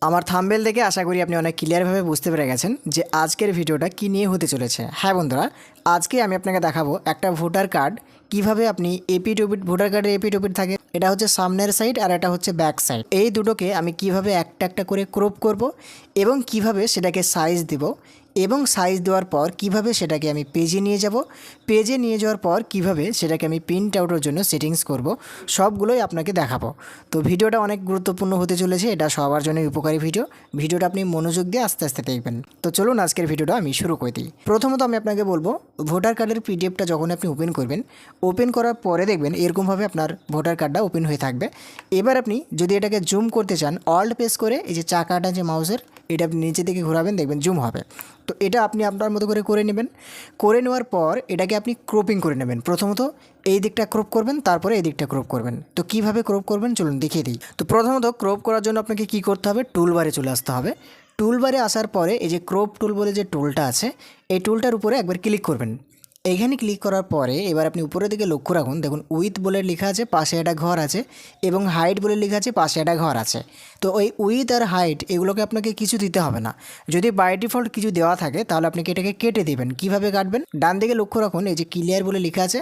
আমার থাম্বনেল দেখে আশা করি আপনি অনেক ক্লিয়ারভাবে বুঝতে পেরে গেছেন যে আজকের ভিডিওটা কী নিয়ে হতে চলেছে। হ্যাঁ বন্ধুরা, আজকে আমি আপনাকে দেখাবো একটা ভোটার কার্ড কিভাবে আপনি এপিটোপিট, ভোটার কার্ডের এপিটোপিট থাকে, এটা হচ্ছে সামনের সাইড আর এটা হচ্ছে ব্যাক সাইড, এই দুটোকে আমি কিভাবে একটা একটা করে ক্রপ করব এবং কিভাবে সেটাকে সাইজ দেব এবং সাইজ দেওয়ার পর কিভাবে সেটাকে আমি পেজে নিয়ে যাব, পেজে নিয়ে যাওয়ার পর কিভাবে সেটাকে আমি প্রিন্ট আউটের জন্য সেটিংস করব, সবগুলোই আপনাকে দেখাবো। তো ভিডিওটা অনেক গুরুত্বপূর্ণ হতে চলেছে, এটা সবার জন্য উপকারী ভিডিওটা আপনি মনোযোগ দিয়ে আস্তে আস্তে দেখবেন। তো চলুন আজকের ভিডিওটা আমি শুরু করে দিই। প্রথমত আমি আপনাকে বলবো, ভোটার কার্ডের পিডিএফটা যখন আপনি ওপেন করবেন, ওপেন করার পরে দেখবেন এরকমভাবে আপনার ভোটার কার্ডটা ওপেন হয়ে থাকবে। এবার আপনি যদি এটাকে জুম করতে চান, অল্ট প্রেস করে এই যে চাকাটা যে মাউসের, এটা আপনি নিচে থেকে ঘোরাবেন, দেখবেন জুম হবে। তো এটা আপনি আপনার মতো করে নেবেন। করে নেওয়ার পর এটাকে আপনি ক্রপিং করে নেবেন। প্রথমত এই দিকটা ক্রপ করবেন, তারপরে এই দিকটা ক্রপ করবেন। তো কিভাবে ক্রপ করবেন চলুন দেখিয়ে দিই। তো প্রথমত ক্রপ করার জন্য আপনাকে কি করতে হবে, টুলবারে চলে আসতে হবে। টুলবারে আসার পরে এই যে ক্রপ টুল বলে যে টুলটা আছে, এই টুলটার উপরে একবার ক্লিক করবেন। এইখানে ক্লিক করার পরে এবার আপনি উপরের দিকে লক্ষ্য রাখুন, দেখুন উইথ বলে লেখা আছে, পাশে একটা ঘর আছে, এবং হাইট বলে লেখা আছে, পাশে একটা ঘর আছে। তো ওই উইথ আর হাইট এগুলোকে আপনাকে কিছু দিতে হবে না। যদি বাই ডিফল্ট কিছু দেওয়া থাকে তাহলে আপনি এটাকে কেটে দেবেন। কিভাবে কাটবেন, ডান দিকে লক্ষ্য রাখুন, এই যে ক্লিয়ার বলে লেখা আছে,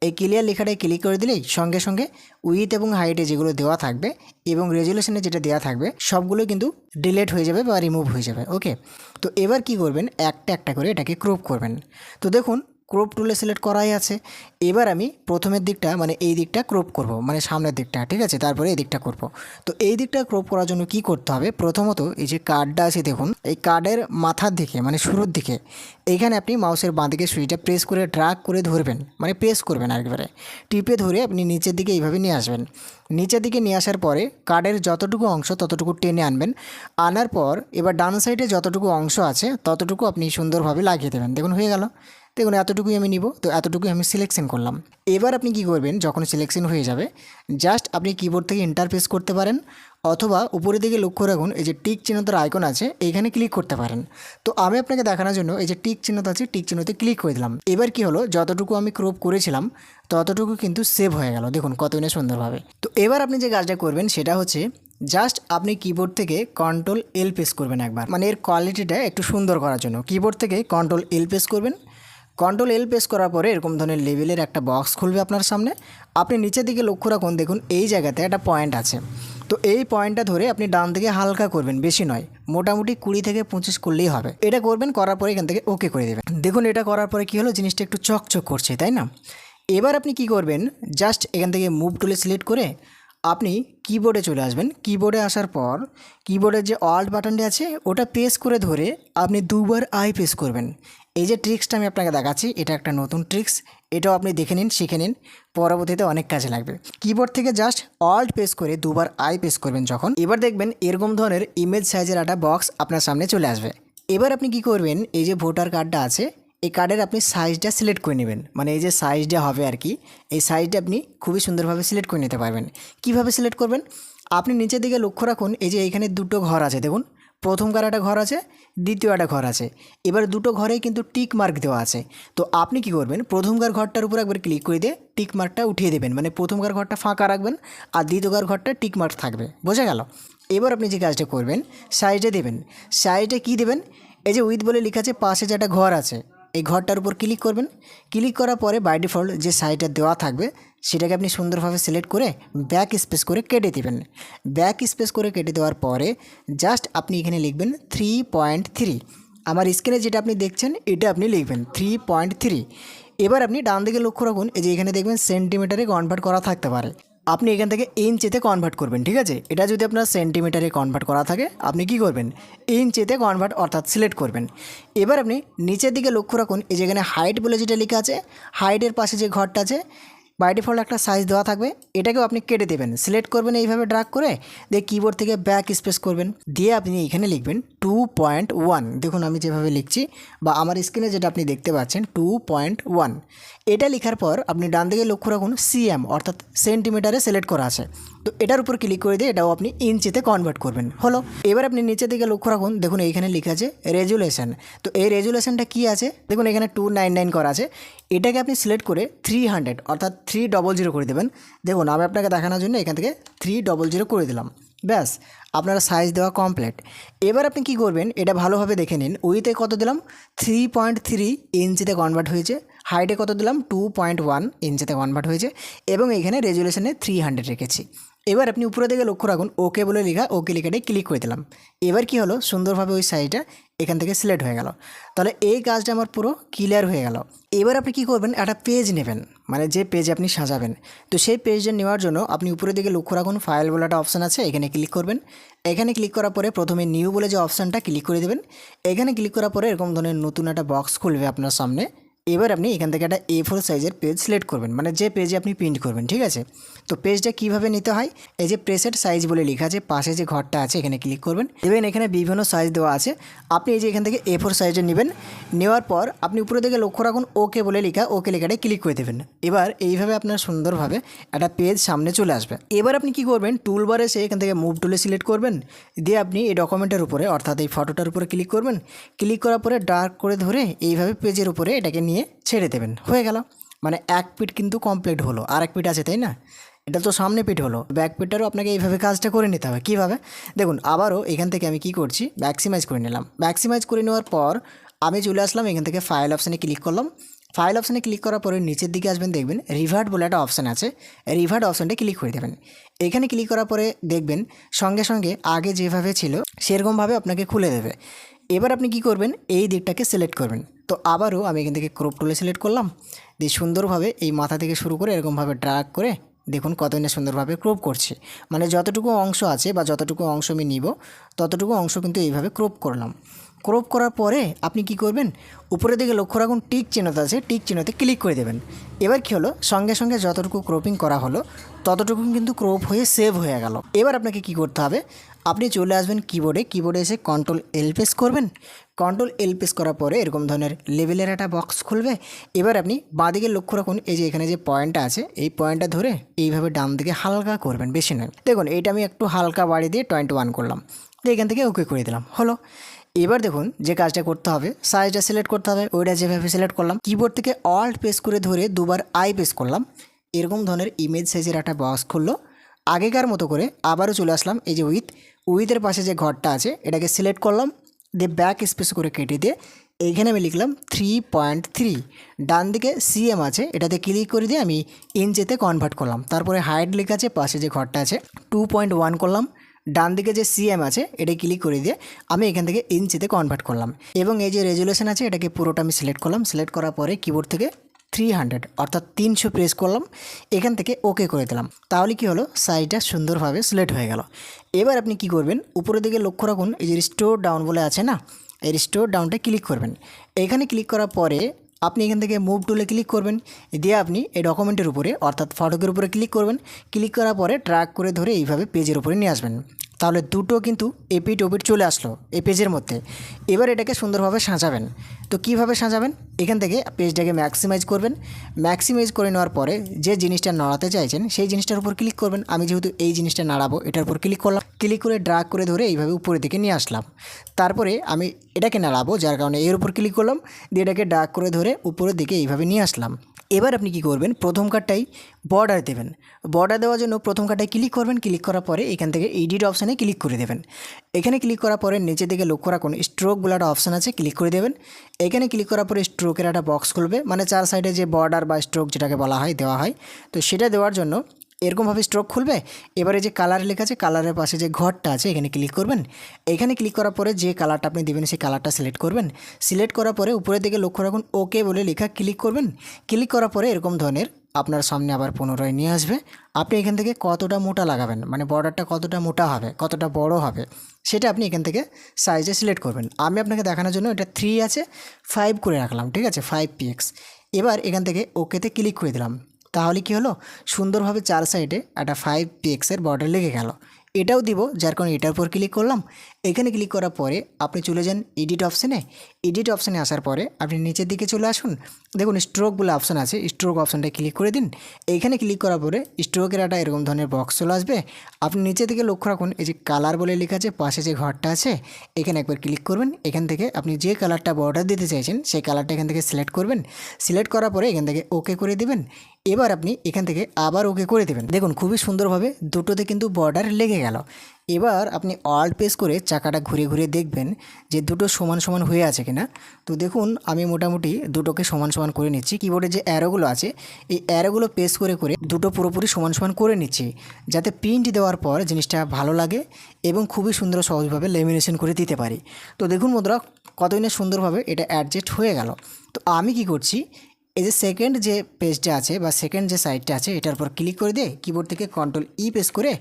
এই ক্লিয়ার লেখাটায় ক্লিক করে দিলেই সঙ্গে সঙ্গে উইথ এবং হাইটে যেগুলো দেওয়া থাকবে এবং রেজুলেশনে যেটা দেওয়া থাকবে সবগুলো কিন্তু ডিলিট হয়ে যাবে বা রিমুভ হয়ে যাবে। ওকে, তো এবার কি করবেন, একটা একটা করে এটাকে ক্রপ করবেন। তো দেখুন ক্রপ টুলে সিলেক্ট করাই আছে। এবার আমি প্রথমের দিকটা মানে এই দিকটা ক্রপ করব, মানে সামনের দিকটা, ঠিক আছে, তারপরে এই দিকটা করব। তো এই দিকটা ক্রপ করার জন্য কি করতে হবে, প্রথমত এই যে কার্ডটা আছে দেখুন, এই কার্ডের মাথার দিকে মানে শুরুর দিকে এইখানে আপনি মাউসের বাঁদিকে সুইচটা প্রেস করে ড্রাগ করে ধরবেন, মানে প্রেস করবেন একবারে, টিপে ধরে আপনি নিচের দিকে এইভাবে নিয়ে আসবেন। নিচের দিকে নিয়ে আসার পরে কার্ডের যতটুকু অংশ ততটুকু টেনে আনবেন। আনার পর এবার ডান সাইডে যতটুকু অংশ আছে ততটুকু আপনি সুন্দরভাবে লাগিয়ে দেবেন। দেখুন হয়ে গেল। দেখুন এতটুকুই আমি নিব, তো এতটুকুই আমি সিলেকশন করলাম। এবার আপনি কি করবেন, যখন সিলেকশন হয়ে যাবে জাস্ট আপনি কিবোর্ড থেকে এন্টার প্রেস করতে পারেন, অথবা উপরের দিকে লক্ষ্য রাখুন এই যে টিক চিহ্নটার আইকন আছে, এইখানে ক্লিক করতে পারেন। তো আমি আপনাকে দেখানোর জন্য এই যে টিক চিহ্নটা আছে, টিক চিহ্নতে ক্লিক করে দিলাম। এবার কি হলো, যতটুকু আমি ক্রপ করেছিলাম ততটুকু কিন্তু সেভ হয়ে গেল, দেখুন কতদিনে সুন্দরভাবে। তো এবার আপনি যে কাজটা করবেন সেটা হচ্ছে জাস্ট আপনি কিবোর্ড থেকে কন্ট্রোল এল প্রেস করবেন একবার, মানে এর কোয়ালিটিটা একটু সুন্দর করার জন্য কিবোর্ড থেকে কন্ট্রোল এল প্রেস করবেন। কন্ট্রোল এল প্রেস করার পরে এরকম ধরনের লেভেলের একটা বক্স খুলবে আপনার সামনে। আপনি নিচের দিকে লক্ষ্য রাখুন, দেখুন এই জায়গাতে একটা পয়েন্ট আছে। তো এই পয়েন্টটা ধরে আপনি ডান দিকে হালকা করবেন, বেশি নয়, মোটামুটি 20 থেকে 25 করলেই হবে। এটা করবেন, করার পরে এখান থেকে ওকে করে দেবেন। দেখুন এটা করার পরে কী হলো, জিনিসটা একটু চকচক করছে, তাই না? এবার আপনি কি করবেন, জাস্ট এখান থেকে মুভ টুলে সিলেক্ট করে আপনি কিবোর্ডে চলে আসবেন। কিবোর্ডে আসার পর কিবোর্ডের যে অল্ট বাটনটি আছে ওটা প্রেস করে ধরে আপনি দুবার আই প্রেস করবেন। এই যে ট্রিক্সটা আমি আপনাকে দেখাচ্ছি, এটা একটা নতুন ট্রিক্স, এটাও আপনি দেখে নিন, শিখে নিন, পরবর্তীতে অনেক কাজে লাগবে। কিবোর্ড থেকে জাস্ট অল্ট প্রেস করে দুবার আই প্রেস করবেন যখন, এবার দেখবেন এরকম ধরনের ইমেজ সাইজের একটা বক্স আপনার সামনে চলে আসবে। এবার আপনি কি করবেন, এই যে ভোটার কার্ডটা আছে এই কার্ডের আপনি সাইজটা সিলেক্ট করে নেবেন, মানে এই যে সাইজটা হবে আর কি, এই সাইজটা আপনি খুবই সুন্দরভাবে সিলেক্ট করে নিতে পারবেন। কিভাবে সিলেক্ট করবেন, আপনি নিচের দিকে লক্ষ্য রাখুন, এই যে এইখানে দুটো ঘর আছে দেখুন, প্রথম ঘর একটা ঘর আছে, দ্বিতীয় একটা ঘর আছে। এবার দুটো ঘরেই কিন্তু টিক মার্ক দেওয়া আছে। তো আপনি কি করবেন, প্রথমকার ঘরটার উপর একবার ক্লিক করে দিয়ে টিক মার্কটা উঠিয়ে দেবেন, মানে প্রথমকার ঘরটা ফাঁকা রাখবেন আর দ্বিতীয়কার ঘরটা টিক মার্ক থাকবে, বোঝা গেল? এবার আপনি যে কাজটা করবেন, সাইজে দেবেন। সাইজে কি দেবেন, এই যে উইথ বলে লেখা আছে, পাশে যে একটা ঘর আছে এই ঘরটার উপর ক্লিক করবেন। ক্লিক করার পরে বাই ডিফল্ট যে সাইডটা দেওয়া থাকবে সেটাকে আপনি সুন্দরভাবে সিলেক্ট করে ব্যাক স্পেস করে কেটে দেবেন। ব্যাক স্পেস করে কেটে দেওয়ার পরে জাস্ট আপনি এখানে লিখবেন 3.3। আমার স্ক্রিনে যেটা আপনি দেখছেন এটা আপনি লিখবেন 3.3। এবার আপনি ডান দিকে লক্ষ্য রাখুন, এই যে এখানে দেখবেন সেন্টিমিটারে কনভার্ট করা থাকতে পারে, আপনি এখান থেকে ইঞ্চিতে কনভার্ট করবেন, ঠিক আছে? এটা যদি আপনার সেন্টিমিটারে কনভার্ট করা থাকে আপনি কি করবেন, ইঞ্চিতে কনভার্ট অর্থাৎ সিলেক্ট করবেন। এবার আপনি নিচের দিকে লক্ষ্য রাখুন, এই যেখানে হাইট বলে যেটা লেখা আছে, হাইটের পাশে যে ঘরটা আছে বাই ডিফল্ট একটা সাইজ দেওয়া থাকবে, এটাকেও আপনি কেটে দেবেন। সিলেক্ট করবেন এইভাবে ড্রাগ করে, দিয়ে কিবোর্ড থেকে ব্যাক স্পেস করবেন, দিয়ে আপনি এখানে লিখবেন 2.1। দেখুন আমি যেভাবে লিখছি বা আমার স্ক্রিনে যেটা আপনি দেখতে পাচ্ছেন 2.1। এটা লেখার পর আপনি ডান দিকে লক্ষ্য রাখুন, সিএম অর্থাৎ সেন্টিমিটারে সিলেক্ট করা আছে, তো এটার উপর ক্লিক করে দিয়ে এটাও আপনি ইঞ্চিতে কনভার্ট করবেন। হলো। এবার আপনি নিচের দিকে লক্ষ্য রাখুন, দেখুন এইখানে লেখা আছে রেজুলেশন। তো এই রেজুলেশনটা কী আছে, দেখুন এখানে 299 করা আছে, এটাকে আপনি সিলেক্ট করে 300 অর্থাৎ 300 করে দেবেন। দেখুন আমি আপনাকে দেখানোর জন্য এখান থেকে 300 করে দিলাম। ব্যাস আপনার সাইজ দেওয়া কমপ্লিট। এবার আপনি কি করবেন, এটা ভালোভাবে দেখে নিন। উইথে কত দিলাম, 3.3 ইঞ্চিতে কনভার্ট হয়েছে। হাইটে কত দিলাম, 2.1 ইঞ্চিতে কনভার্ট হয়েছে। এবং এইখানে রেজুলেশনে 300 রেখেছি। এবার আপনি উপরে দিকে লক্ষ্য রাখুন, ওকে বলে লেখা, ওকে লেখাটাই ক্লিক করে দিলাম। এবার কি হলো, সুন্দরভাবে ওই সাইজটা এখান থেকে সিলেক্ট হয়ে গেল। তাহলে এই কাজটা আমার পুরো ক্লিয়ার হয়ে গেল। এবার আপনি কি করবেন, একটা পেজ নেবেন, মানে যে পেজে আপনি সাজাবেন। তো সেই পেজটা নেওয়ার জন্য আপনি উপরের দিকে লক্ষ্য রাখুন, ফাইল বলে একটা অপশান আছে, এখানে ক্লিক করবেন। এখানে ক্লিক করার পরে প্রথমে নিউ বলে যে অপশানটা ক্লিক করে দেবেন। এখানে ক্লিক করার পরে এরকম ধরনের নতুন একটা বক্স খুলবে আপনার সামনে। এবার আপনি এখান থেকে একটা A4 সাইজের পেজ সিলেক্ট করবেন, মানে যে পেজে আপনি প্রিন্ট করবেন, ঠিক আছে। তো পেজটা কিভাবে নিতে হয়, এই যে প্রেসেট সাইজ বলে লেখা আছে, পাশে যে ঘরটা আছে এখানে ক্লিক করবেন। দেবেন এখানে বিভিন্ন সাইজ দেওয়া আছে, আপনি এই যে এখান থেকে A4 সাইজে নেবেন। নেওয়ার পর আপনি উপরে দিকে লক্ষ্য রাখুন, ওকে বলে লেখা, ওকে লেখাটায় ক্লিক করে দেবেন। এবার এইভাবে আপনার সুন্দরভাবে একটা পেজ সামনে চলে আসবে। এবার আপনি কি করবেন, টুলবারে এসে এখান থেকে মুভ টুলে সিলেক্ট করবেন। দিয়ে আপনি এই ডকুমেন্টের উপরে অর্থাৎ এই ফটোটার উপরে ক্লিক করবেন। ক্লিক করার পরে ডার্ক করে ধরে এইভাবে পেজের উপরে এটাকে নিয়ে ছেড়ে দেবেন। হয়ে গেল, মানে এক পিঠ কিন্তু কমপ্লিট হলো। আর এক পিঠ আছে, তাই না? এটা তো সামনে পিঠ হলো, ব্যাক পিঠটারও আপনাকে এইভাবে কাজটা করে নিতে হবে। কীভাবে দেখুন, আবারও এখান থেকে আমি কি করছি, ম্যাক্সিমাইজ করে নিলাম। ম্যাক্সিমাইজ করে নেওয়ার পর আমি চলে আসলাম এখান থেকে ফাইল অপশানে ক্লিক করলাম। ফাইল অপশানে ক্লিক করার পরে নিচের দিকে আসবেন, দেখবেন রিভার্ট বলে একটা অপশান আছে, রিভার্ট অপশানটা ক্লিক করে দেবেন। এখানে ক্লিক করার পরে দেখবেন সঙ্গে সঙ্গে আগে যেভাবে ছিল সেরকমভাবে আপনাকে খুলে দেবে। এবার আপনি কি করবেন, এই দিকটাকে সিলেক্ট করবেন। তো আবারও আমি এখান থেকে ক্রপ টুলে সিলেক্ট করলাম। দিয়ে সুন্দরভাবে এই মাথা থেকে শুরু করে এরকমভাবে ড্র্যাগ করে দেখুন কতই না সুন্দরভাবে ক্রপ করছি। মানে যতটুকু অংশ আছে বা যতটুকু অংশ আমি নিব ততটুকু অংশ কিন্তু এইভাবে ক্রপ করলাম। ক্রপ করার পরে আপনি কি করবেন, উপরের দিকে লক্ষ্য রাখুন টিক চিহ্নতে আছে, টিক চিহ্নতে ক্লিক করে দেবেন। এবার কী হলো, সঙ্গে সঙ্গে যতটুকু ক্রপিং করা হলো ততটুকু কিন্তু ক্রপ হয়ে সেভ হয়ে গেল। এবার আপনাকে কি করতে হবে, আপনি চলে আসবেন কিবোর্ডে, কিবোর্ডে এসে Ctrl+L প্রেস করবেন। Ctrl+L প্রেস করার পরে এরকম ধরনের লেভেলের একটা বক্স খুলবে। এবার আপনি বাঁদিকে লক্ষ্য রাখুন, এই যে এখানে যে পয়েন্টটা আছে এই পয়েন্টটা ধরে এইভাবে ডান দিকে হালকা করবেন, বেশি নয়। দেখুন এইটা আমি একটু হালকা বাড়ি দিয়ে 21 করলাম। তো এখান থেকে ওকে করে দিলাম, হলো। এবার দেখুন যে কাজটা করতে হবে, সাইজটা সিলেক্ট করতে হবে, ওইটা যেভাবে সিলেক্ট করলাম কিবোর্ড থেকে অল্ট প্রেস করে ধরে দুবার আই প্রেস করলাম। এরকম ধরনের ইমেজ সাইজের একটা বক্স খুললো। আগেকার মতো করে আবারও চলে আসলাম এই যে উইথের পাশে যে ঘরটা আছে এটাকে সিলেক্ট করলাম। দিয়ে ব্যাক স্পেস করে কেটে দিয়ে এইখানে আমি লিখলাম 3.3। ডান দিকে সিএম আছে, এটাতে ক্লিক করে দিয়ে আমি ইঞ্চিতে কনভার্ট করলাম। তারপরে হাইট লেখা আছে, পাশে যে ঘরটা আছে 2.1 করলাম। ডান দিকে যে সিএম আছে এটা ক্লিক করে দিয়ে আমি এখান থেকে ইঞ্চিতে কনভার্ট করলাম। এবং এই যে রেজুলেশন আছে এটাকে পুরোটা আমি সিলেক্ট করলাম। সিলেক্ট করার পরে কিবোর্ড থেকে 300 অর্থাৎ 300 প্রেস করলাম। এখান থেকে ওকে করে দিলাম। তাহলে কি হলো, সাইজটা সুন্দরভাবে সিলেক্ট হয়ে গেল। এবার আপনি কি করবেন, উপরের দিকে লক্ষ্য রাখুন এই যে রিস্টোর ডাউন বলে আছে না, এই রিস্টোর ডাউনটা ক্লিক করবেন। এখানে ক্লিক করার পরে আপনি এখান থেকে মুভ টুলে ক্লিক করবেন। দিয়ে আপনি এই ডকুমেন্টের উপরে অর্থাৎ ফটোকের উপরে ক্লিক করবেন। ক্লিক করার পরে ট্র্যাক করে ধরে এইভাবে পেজের উপরে নিয়ে আসবেন। তাহলে দুটো কিন্তু এপিট ওপিট চলে আসলো এই পেজের মধ্যে। এবার এটাকে সুন্দরভাবে সাজাবেন। তো কিভাবে সাজাবেন, এখান থেকে পেজটাকে ম্যাক্সিমাইজ করবেন। ম্যাক্সিমাইজ করে নেওয়ার পরে যে জিনিসটা নাড়াতে চাইছেন সেই জিনিসটার উপর ক্লিক করবেন। আমি যেহেতু এই জিনিসটা নাড়াবো এটার উপর ক্লিক করলাম। ক্লিক করে ড্র্যাগ করে ধরে এইভাবে উপরের দিকে নিয়ে আসলাম। তারপরে আমি এটাকে নাড়াবো, যার কারণে এর উপর ক্লিক করলাম। দিয়ে এটাকে ড্র্যাগ করে ধরে উপরের দিকে এইভাবে নিয়ে আসলাম। এবার আপনি কি করবেন, প্রথম কার্ডটাই বর্ডার দেবেন। বর্ডার দেওয়ার জন্য প্রথম কার্ডটায় ক্লিক করবেন। ক্লিক করার পরে এখান থেকে এডিট অপশানে ক্লিক করে দেবেন। এখানে ক্লিক করার পরে নিচের দিকে লক্ষ্য রাখুন স্ট্রোক বলে একটা অপশান আছে, ক্লিক করে দেবেন। এখানে ক্লিক করার পরে স্ট্রোকের একটা বক্স খুলবে, মানে চার সাইডে যে বর্ডার বা স্ট্রোক যেটাকে বলা হয় দেওয়া হয়। তো সেটা দেওয়ার জন্য এরকমভাবে স্ট্রোক খুলবে। এবারে যে কালার লেখা আছে কালারের পাশে যে ঘরটা আছে এখানে ক্লিক করবেন। এখানে ক্লিক করার পরে যে কালারটা আপনি দেবেন সেই কালারটা সিলেক্ট করবেন। সিলেক্ট করার পরে উপরের দিকে লক্ষ্য রাখুন ওকে বলে লেখা ক্লিক করবেন। ক্লিক করার পরে এরকম ধরনের আপনার সামনে আবার পুনরায় নিয়ে আসবে। আপনি এখান থেকে কতটা মোটা লাগাবেন, মানে বর্ডারটা কতটা মোটা হবে, কতটা বড় হবে, সেটা আপনি এখান থেকে সাইজে সিলেক্ট করবেন। আমি আপনাকে দেখানোর জন্য এটা 3 আছে 5 করে রাখলাম, ঠিক আছে, 5px। এবার এখান থেকে ওকেতে ক্লিক করে দিলাম। তাহলে কি হলো, সুন্দরভাবে চার সাইডে একটা 5px বর্ডার লেগে গেল। এটাও দিব, যার কারণে এটার উপর ক্লিক করলাম। এখানে ক্লিক করার পরে আপনি চলে যান এডিট অপশানে। এডিট অপশানে আসার পরে আপনি নিচের দিকে চলে আসুন। দেখুন স্ট্রোক বলে অপশান আছে, স্ট্রোক অপশানটা ক্লিক করে দিন। এইখানে ক্লিক করার পরে স্ট্রোকের একটা এরকম ধরনের বক্স চলে আসবে। আপনি নিচের দিকে লক্ষ্য রাখুন এই যে কালার বলে লেখা আছে, পাশে যে ঘরটা আছে এখানে একবার ক্লিক করবেন। এখান থেকে আপনি যে কালারটা বর্ডার দিতে চাইছেন সেই কালারটা এখান থেকে সিলেক্ট করবেন। সিলেক্ট করার পরে এখান থেকে ওকে করে দেবেন। এবার আপনি এখান থেকে আবার ওকে করে দেবেন। দেখুন খুবই সুন্দরভাবে দুটোতে কিন্তু বর্ডার লেগে গেল। এবার আপনি অল্ট প্রেস করে চাকাটা ঘুরে ঘুরে দেখবেন যে দুটো সমান সমান হয়ে আছে কিনা। তো দেখুন আমি মোটামুটি দুটোকে সমান সমান করে নিচ্ছি। কিবোর্ডে যে অ্যারোগুলো আছে এই অ্যারোগুলো প্রেস করে করে দুটো পুরোপুরি সমান সমান করে নিচ্ছি, যাতে প্রিন্ট দেওয়ার পর জিনিসটা ভালো লাগে এবং খুবই সুন্দর সহজভাবে লেমিনেশন করে দিতে পারি। তো দেখুন বন্ধুরা কতই না সুন্দরভাবে এটা অ্যাডজাস্ট হয়ে গেল। তো আমি কি করছি, এই যে সেকেন্ড যে পেজটা আছে বা সেকেন্ড যে সাইডটা আছে এটার উপর ক্লিক করে দিয়ে কিবোর্ড থেকে কন্ট্রোল প্রেস করে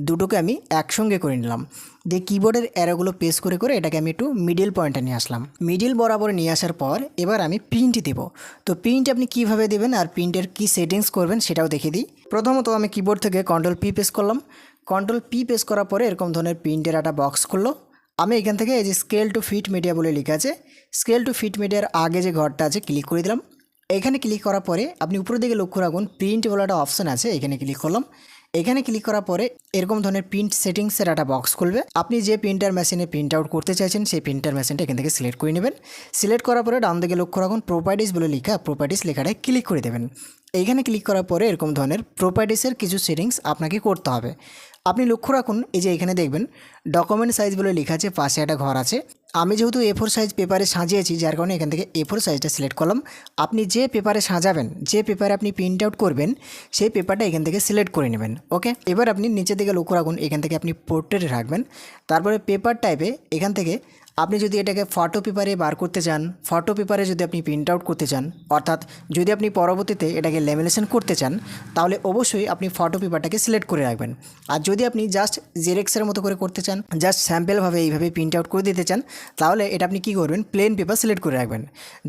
দুটোকে আমি একসঙ্গে করে নিলাম। দিয়ে কিবোর্ডের অ্যারোগুলো প্রেস করে করে এটাকে আমি একটু মিডিল পয়েন্টে নিয়ে আসলাম। মিডিল বরাবর নিয়ে আসার পর এবার আমি প্রিন্ট দেব। তো প্রিন্ট আপনি কিভাবে দেবেন আর প্রিন্টের কী সেটিংস করবেন সেটাও দেখিয়ে দিই। প্রথমত আমি কিবোর্ড থেকে কন্ট্রোল প্রেস করলাম। কন্ট্রোল প্রেস করার পরে এরকম ধরনের প্রিন্টের একটা বক্স খুললো। আমি এখান থেকে এই যে স্কেল টু ফিট মিডিয়া বলে লেখা আছে, স্কেল টু ফিট মিডিয়ার আগে যে ঘরটা আছে ক্লিক করে দিলাম। এখানে ক্লিক করার পরে আপনি উপরের দিকে লক্ষ্য রাখুন প্রিন্ট বলে একটা অপশান আছে, এখানে ক্লিক করলাম। এখানে ক্লিক করার পরে এরকম ধরনের প্রিন্ট সেটিংসের একটা বক্স খুলবে। আপনি যে প্রিন্টার মেশিনে প্রিন্ট আউট করতে চাইছেন সেই প্রিন্টার মেশিনটা এখান থেকে সিলেক্ট করে নেবেন। সিলেক্ট করার পরে ডান দিকে লক্ষ্য রাখুন প্রপার্টিস বলে লেখা, প্রপার্টিস লেখাটায় ক্লিক করে দেবেন। এইখানে ক্লিক করার পরে এরকম ধরনের প্রপার্টিসের কিছু সেটিংস আপনাকে করতে হবে। আপনি লক্ষ্য রাখুন এই যে এখানে দেখবেন ডকুমেন্ট সাইজ বলে লেখা আছে, পাশে একটা ঘর আছে। আমি যেহেতু A4 সাইজ পেপারে সাজিয়েছি যার কারণে এখান থেকে A4 সাইজটা সিলেক্ট করলাম। আপনি যে পেপারে সাজাবেন, যে পেপারে আপনি প্রিন্ট আউট করবেন সেই পেপারটা এখান থেকে সিলেক্ট করে নেবেন। ওকে, এবার আপনি নিচের দিকে লক্ষ্য রাখুন এখান থেকে আপনি পোর্ট্রেটে রাখবেন। তারপরে পেপার টাইপে এখান থেকে আপনি যদি এটাকে ফটো পেপারে বার করতে চান, ফটো পেপারে যদি আপনি প্রিন্ট আউট করতে চান, অর্থাৎ যদি আপনি পরবর্তীতে এটাকে লেমিনেশন করতে চান তাহলে অবশ্যই আপনি ফটো পেপারটাকে সিলেক্ট করে রাখবেন। আর যদি আপনি জাস্ট জেরক্সের মতো করে করতে চান, জাস্ট স্যাম্পেলভাবে এইভাবে প্রিন্ট আউট করে দিতে চান, তাহলে এটা আপনি কী করবেন, প্লেন পেপার সিলেক্ট করে রাখবেন।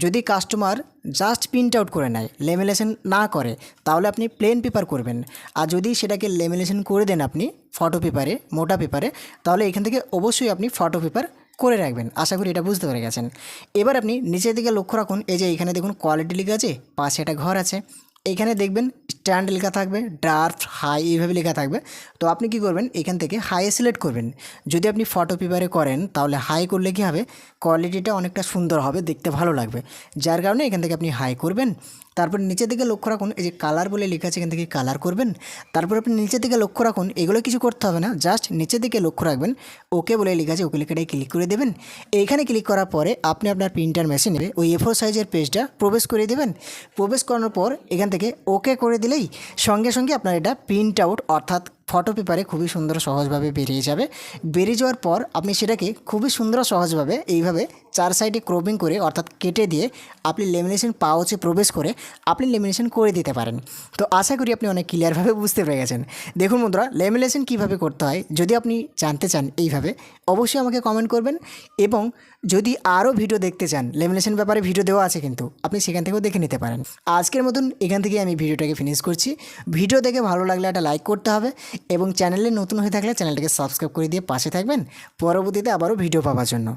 যদি কাস্টমার জাস্ট প্রিন্ট আউট করে নেয়, লেমিনেশন না করে, তাহলে আপনি প্লেন পেপার করবেন। আর যদি সেটাকে লেমিনেশন করে দেন আপনি ফটো পেপারে, মোটা পেপারে, তাহলে এখান থেকে অবশ্যই আপনি ফটো পেপার করে রাখবেন। আশা করি এটা বুঝতে পেরে গেছেন। এবার আপনি নিচের দিকে লক্ষ্য রাখুন এই যে এখানে দেখুন কোয়ালিটি লেখা আছে, পাশে একটা ঘর আছে। এইখানে দেখবেন স্ট্যান্ড লেখা থাকবে, ড্রাফট, হাই এইভাবে লেখা থাকবে। তো আপনি কি করবেন, এখান থেকে হাই সিলেক্ট করবেন। যদি আপনি ফটো পেপারে করেন তাহলে হাই করলে কী হবে, কোয়ালিটিটা অনেকটা সুন্দর হবে, দেখতে ভালো লাগবে। যার কারণে এখান থেকে আপনি হাই করবেন। তারপর নিচের দিকে লক্ষ্য রাখুন এই যে কালার বলে লেখা আছে, এখান থেকে কালার করবেন। তারপর আপনি নিচের দিকে লক্ষ্য রাখুন, এগুলো কিছু করতে হবে না, জাস্ট নিচের দিকে লক্ষ্য রাখবেন, ওকে বলে লেখা আছে, ওকে লেখাটাই ক্লিক করে দেবেন। এইখানে ক্লিক করার পরে আপনি আপনার প্রিন্টার মেশিনে ওই A4 সাইজের পেজটা প্রবেশ করে দেবেন। প্রবেশ করানোর পর এখান থেকে ওকে করে দিলেই সঙ্গে সঙ্গে আপনার এটা প্রিন্ট আউট অর্থাৎ ফটো পেপারে খুবই সুন্দর সহজভাবে বেরিয়ে যাবে। বেরিয়ে যাওয়ার পর আপনি সেটাকে খুবই সুন্দর সহজভাবে এইভাবে চার সাইডে ক্রপিং করে অর্থাৎ কেটে দিয়ে আপনি লেমিনেশন পাউচে প্রবেশ করে আপনি লেমিনেশন করে দিতে পারেন। তো আশা করি আপনি অনেক ক্লিয়ারভাবে বুঝতে পেরে গেছেন। দেখুন বন্ধুরা, লেমিনেশন কীভাবে করতে হয় যদি আপনি জানতে চান এইভাবে, অবশ্যই আমাকে কমেন্ট করবেন। এবং যদি আরও ভিডিও দেখতে চান, লেমিনেশন ব্যাপারে ভিডিও দেওয়া আছে কিন্তু, আপনি সেখান থেকেও দেখে নিতে পারেন। আজকের মতন এখান থেকে আমি ভিডিওটাকে ফিনিশ করছি। ভিডিও দেখে ভালো লাগলে একটা লাইক করতে হবে এবং চ্যানেলে নতুন হয়ে থাকলে চ্যানেলটাকে সাবস্ক্রাইব করে দিয়ে পাশে থাকবেন পরবর্তীতে আবারও ভিডিও পাওয়ার জন্য।